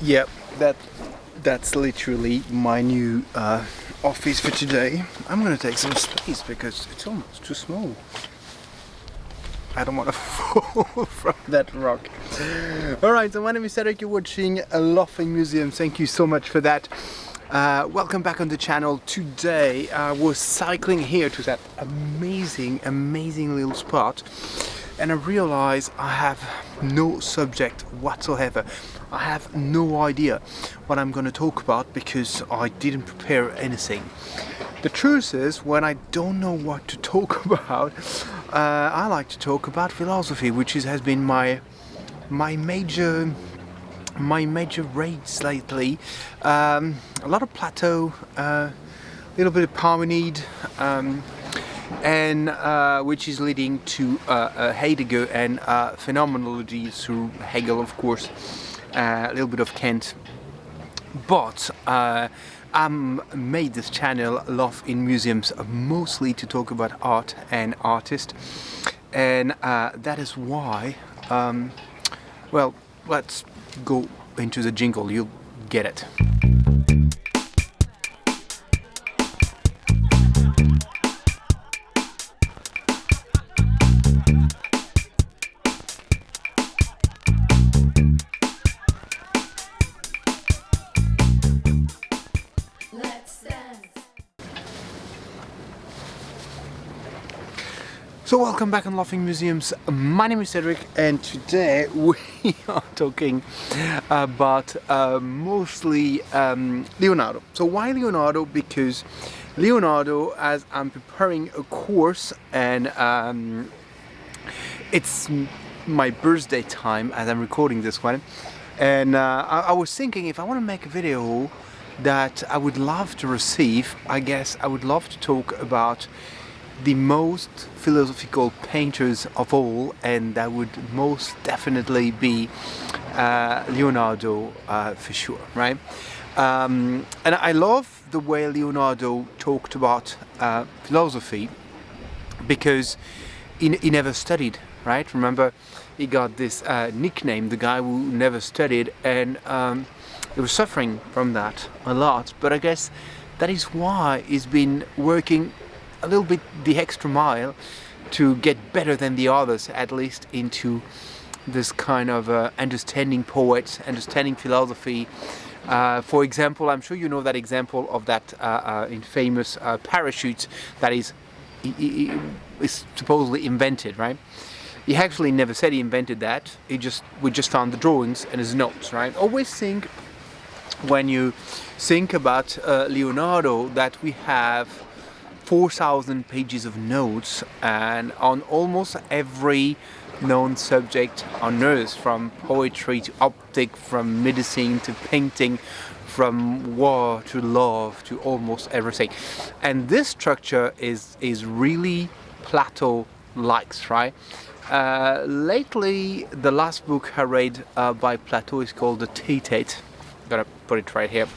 Yep, that's literally my new office for today. I'm gonna take some space because it's almost too small. I don't want to fall from that rock. Alright, so my name is Cedric, you're watching a Laughing Museum. Thank you so much for that. Welcome back on the channel. Today I was cycling here to that amazing little spot, and I realized I have no subject whatsoever. I have no idea what I'm going to talk about because I didn't prepare anything. The truth is, when I don't know what to talk about, I like to talk about philosophy, which has been my major rates lately. A lot of Plato, a little bit of Parmenid, and which is leading to Heidegger and phenomenology through Hegel, of course, a little bit of Kant. But I made this channel Love in Museums mostly to talk about art and artists, and that is why, well, let's go into the jingle, you'll get it. So welcome back on Laughing Museums. My name is Cedric, and today we are talking about mostly Leonardo. So why Leonardo? Because Leonardo, as I'm preparing a course, and it's my birthday time as I'm recording this one, and I was thinking, if I want to make a video that I would love to receive, I guess I would love to talk about the most philosophical painters of all, and that would most definitely be Leonardo for sure, right? And I love the way Leonardo talked about philosophy, because he never studied, right? Remember, he got this nickname, the guy who never studied, and he was suffering from that a lot. But I guess that is why he's been working a little bit the extra mile to get better than the others, at least into this kind of understanding poets, understanding philosophy. For example, I'm sure you know that example of that infamous parachute that is supposedly invented, right? He actually never said he invented that. We just found the drawings and his notes, right? Always think, when you think about Leonardo, that we have 4,000 pages of notes, and on almost every known subject on earth, from poetry to optics, from medicine to painting, from war to love, to almost everything. And this structure is really Plato-likes, right? Lately, the last book I read by Plato is called the Theaet. Gotta put it right here.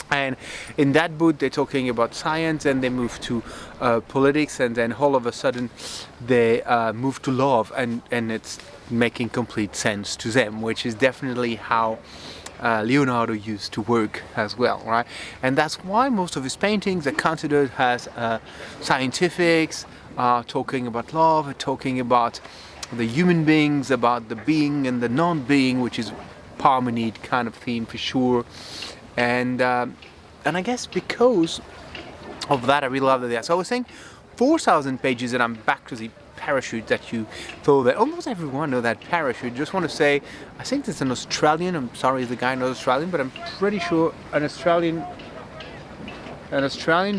And in that book they're talking about science, and they move to politics, and then all of a sudden they move to love, and it's making complete sense to them, which is definitely how Leonardo used to work as well, right? And that's why most of his paintings are considered as scientifics, talking about love, talking about the human beings, about the being and the non-being, which is Parmenid kind of theme for sure. And I guess because of that, I really love that. So I was saying 4,000 pages, and I'm back to the parachute that you thought that almost everyone knows that parachute. Just want to say, I think it's an Australian. I'm sorry if the guy knows Australian, but I'm pretty sure an Australian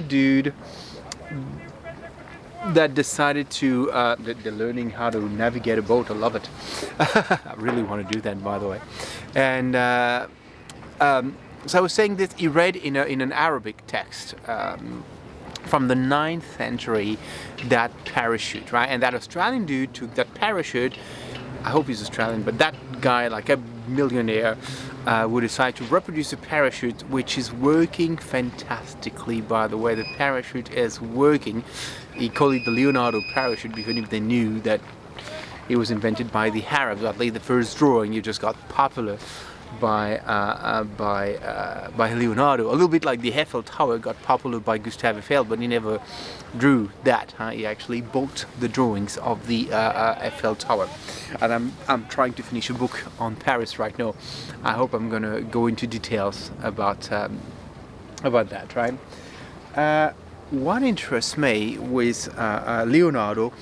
dude that decided to they're learning how to navigate a boat. I love it. I really want to do that, by the way. And so I was saying that he read in an Arabic text from the 9th century that parachute, right? And that Australian dude took that parachute. I hope he's Australian, but that guy, like a millionaire, would decide to reproduce a parachute, which is working fantastically, by the way. The parachute is working. He called it the Leonardo parachute, even if they knew that it was invented by the Arabs. At least the first drawing, you just got popular by Leonardo. A little bit like the Eiffel Tower got popular by Gustave Eiffel, but he never drew that. He actually bought the drawings of the Eiffel Tower. And I'm trying to finish a book on Paris right now. I hope I'm gonna go into details about that, right? What interests me with Leonardo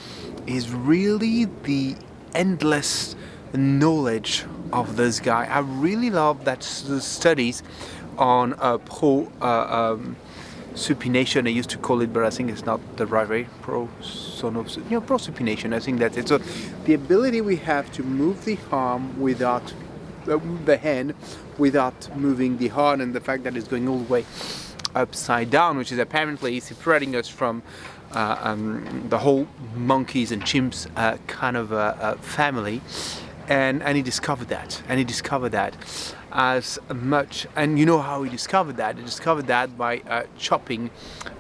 is really the endless knowledge of this guy. I really love that the studies on supination, I used to call it, but I think it's not the right way. Prosupination, I think that's it. So the ability we have to move the arm without the hand, without moving the heart, and the fact that it's going all the way upside down, which is apparently separating us from the whole monkeys and chimps kind of family. And he discovered that, as much. And you know how he discovered that? He discovered that by chopping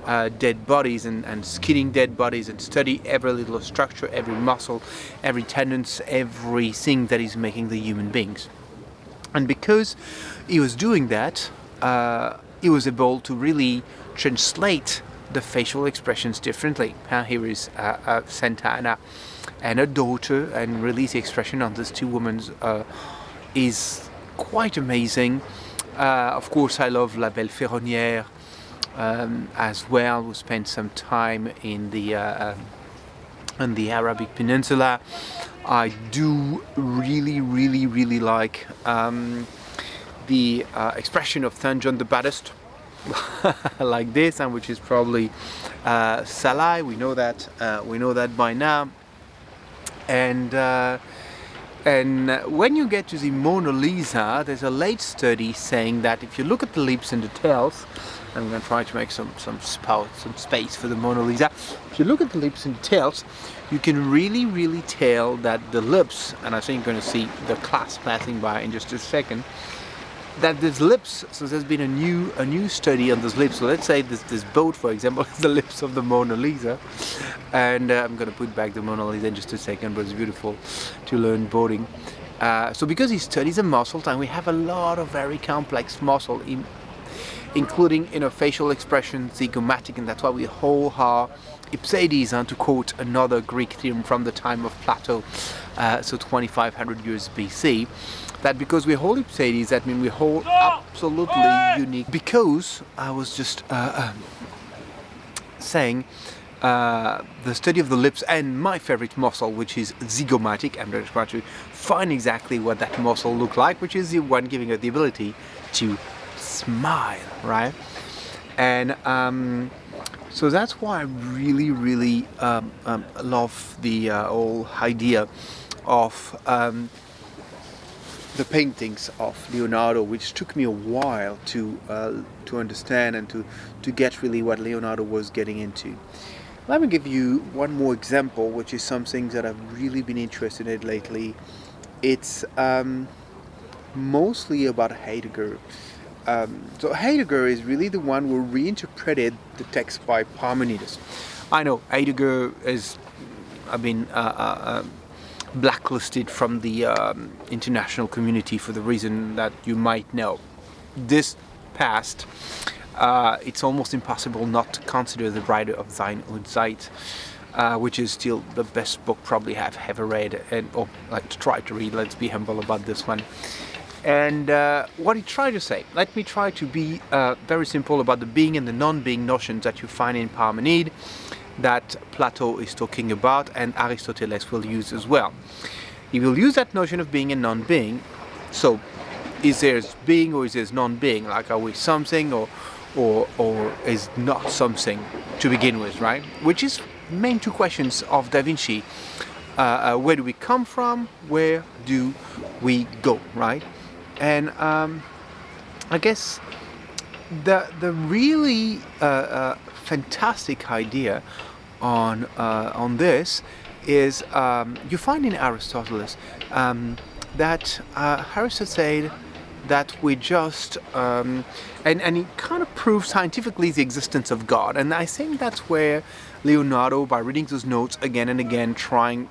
dead bodies and skinning dead bodies, and study every little structure, every muscle, every tendons, everything that is making the human beings. And because he was doing that, he was able to really translate the facial expressions differently. Here is Santana and her daughter, and really the expression on these two women is quite amazing. Of course, I love La Belle Ferronnière as well, who spent some time in the Arabic Peninsula. I do really like the expression of Saint John the Baptist, like this, and which is probably Salai. We know that by now. And when you get to the Mona Lisa, there's a late study saying that if you look at the lips and the tails, I'm going to try to make some space for the Mona Lisa. If you look at the lips and the tails, you can really tell that the lips, and I think you're going to see the class passing by in just a second, that these lips, so there's been a new study on those lips. So let's say this boat, for example, is the lips of the Mona Lisa, and I'm going to put back the Mona Lisa in just a second, but it's beautiful to learn boating. So because he studies the muscles, and we have a lot of very complex muscle, including facial expression, zygomatic, and that's why we hold our ipsades, to quote another Greek theorem from the time of Plato, so 2500 years BC. That because we hold ipsades, that means we hold absolutely unique. Because I was just saying the study of the lips and my favorite muscle, which is zygomatic, I'm going to try to find exactly what that muscle looks like, which is the one giving us the ability to smile, right? And so that's why I really love the whole idea of the paintings of Leonardo, which took me a while to understand and to get really what Leonardo was getting into. Let me give you one more example, which is something that I've really been interested in lately. It's mostly about Heidegger. So Heidegger is really the one who reinterpreted the text by Parmenides. I know Heidegger is, blacklisted from the international community for the reason that you might know. This past, it's almost impossible not to consider the writer of Sein und Zeit, which is still the best book probably I've ever read, or like to try to read. Let's be humble about this one. And what he tried to say, let me try to be very simple about the being and the non-being notions that you find in Parmenides, that Plato is talking about, and Aristoteles will use as well. He will use that notion of being and non-being. So, is there being or is there non-being? Like, are we something or is not something to begin with, right? Which is main two questions of Da Vinci. Where do we come from? Where do we go, right? And I guess the really fantastic idea on this is you find in Aristotle that Aristotle said that we just and he kind of proves scientifically the existence of God, and I think that's where Leonardo, by reading those notes again and again,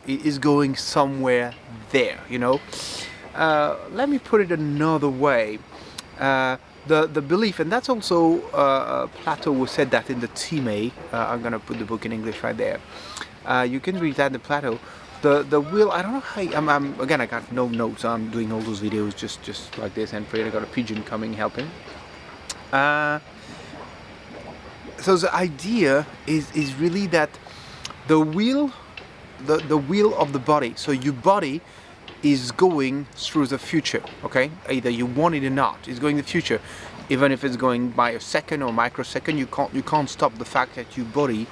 is going somewhere there, let me put it another way. The belief, and that's also Plato who said that in the Time. I'm gonna put the book in English right there. You can read that in Plato. The will. I don't know how. Again, I got no notes. I'm doing all those videos just like this, and I got a pigeon coming helping. So the idea is really that the will of the body. So your body is going through the future, okay? Either you want it or not, it's going the future. Even if it's going by a second or microsecond, you can't stop the fact that your body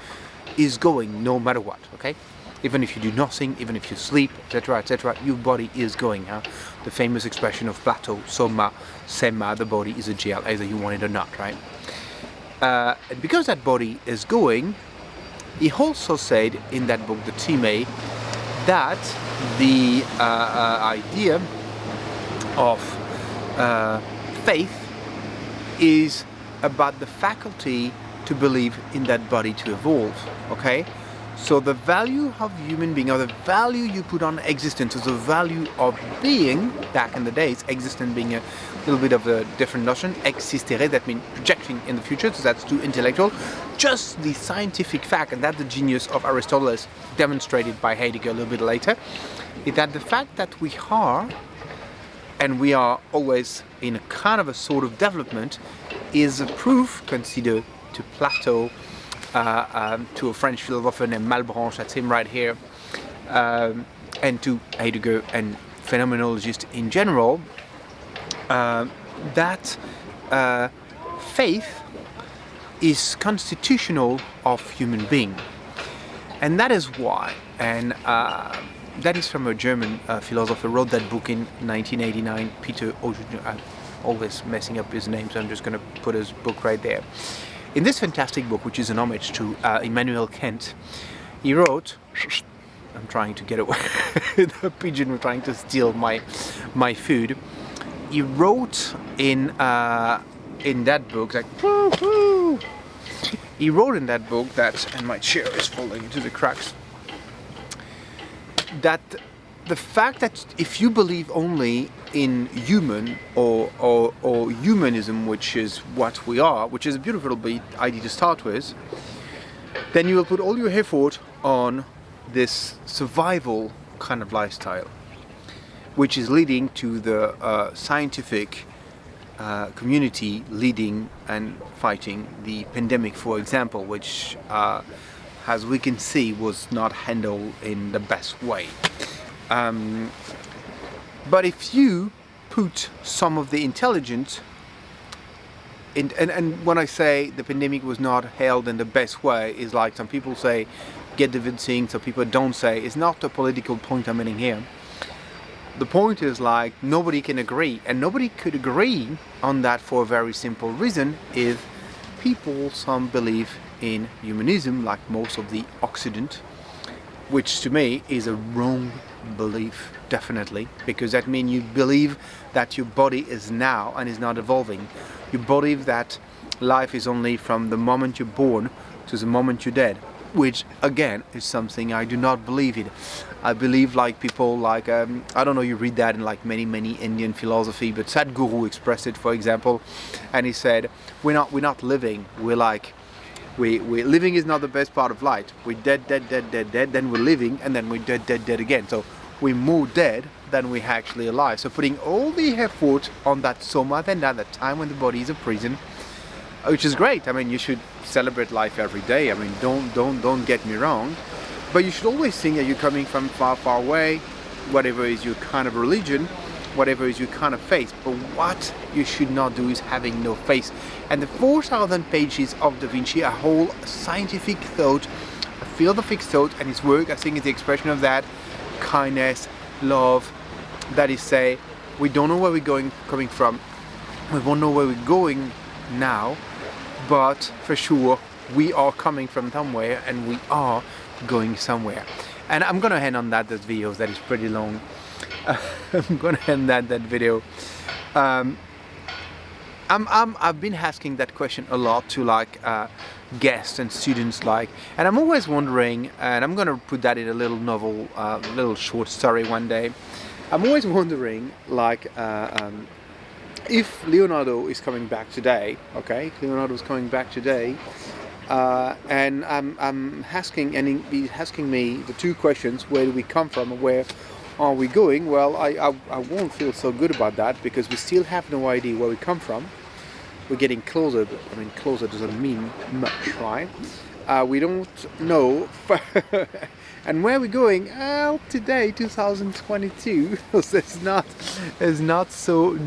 is going no matter what, okay? Even if you do nothing, even if you sleep, etc., etc., your body is going. The famous expression of Plato, soma, sema, the body is a jail, either you want it or not, right? And because that body is going, he also said in that book, the Time, that the idea of faith is about the faculty to believe in that body to evolve, okay? So the value of human being, or the value you put on existence, is the value of being. Back in the days, existence being a little bit of a different notion, existere, that means projecting in the future, so that's too intellectual. Just the scientific fact, and that's the genius of Aristotle, demonstrated by Heidegger a little bit later, is that the fact that we are, and we are always in a kind of a sort of development, is a proof, considered to Plato, to a French philosopher named Malebranche, that's him right here, and to Heidegger and phenomenologists in general, that faith is constitutional of human being. And that is why, and that is from a German philosopher, wrote that book in 1989, Peter, I'm always messing up his name, so I'm just going to put his book right there. In this fantastic book, which is an homage to Immanuel Kant, he wrote, I'm trying to get away, the pigeon was trying to steal my food. He wrote in that book, like, he wrote in that book that, and my chair is falling into the cracks, that the fact that if you believe only in human or humanism, which is what we are, which is a beautiful idea to start with, then you will put all your effort on this survival kind of lifestyle, which is leading to the scientific community leading and fighting the pandemic, for example, which, as we can see, was not handled in the best way. But if you put some of the intelligence in, and when I say the pandemic was not held in the best way, is like some people say get the vaccine, some people don't say. It's not a political point I'm making here. The point is, like, nobody can agree, and nobody could agree on that for a very simple reason. Is people, some believe in humanism, like most of the Occident, which to me is a wrong belief, definitely, because that means you believe that your body is now and is not evolving. You believe that life is only from the moment you're born to the moment you're dead, which again is something I do not believe in. I believe, like, people like I don't know, you read that in like many Indian philosophy, but Sadhguru expressed it, for example, and he said we're not living, we're like, we living is not the best part of life. We're dead, then we're living, and then we're dead again. So we're more dead than we're actually alive. So putting all the effort on that soma, then that time when the body is a prison, which is great. I mean, you should celebrate life every day. I mean, don't get me wrong, but you should always think that you're coming from far away, whatever is your kind of religion, whatever is your kind of faith. But what you should not do is having no faith. And the 4,000 pages of Da Vinci, a whole scientific thought, a philosophic thought, and his work, I think, is the expression of that kindness, love. That is, say, we don't know where we're coming from, we won't know where we're going now, but for sure we are coming from somewhere and we are going somewhere. And I'm gonna end on that. This video that is pretty long. I'm gonna end that video. I've been asking that question a lot to like guests and students, like, and I'm always wondering, and I'm gonna put that in a little novel, little short story one day. I'm always wondering, like, if Leonardo is coming back today, okay? If Leonardo is coming back today, and I'm asking, and he's asking me the two questions: where do we come from, and where are we going? Well, I won't feel so good about that because we still have no idea where we come from. We're getting closer, but I mean, closer doesn't mean much, right? We don't know. And where we're going? Well, today, 2022, there's not so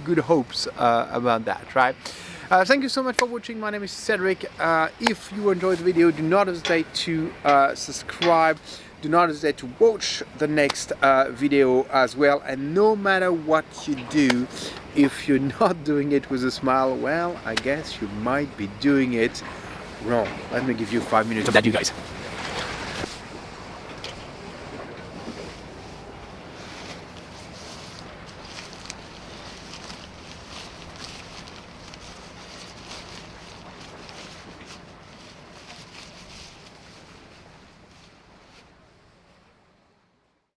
good hopes about that, right? Thank you so much for watching. My name is Cedric. If you enjoyed the video, do not hesitate to subscribe. Do not hesitate to watch the next video as well. And no matter what you do, if you're not doing it with a smile, well, I guess you might be doing it wrong. Let me give you 5 minutes of that, you guys.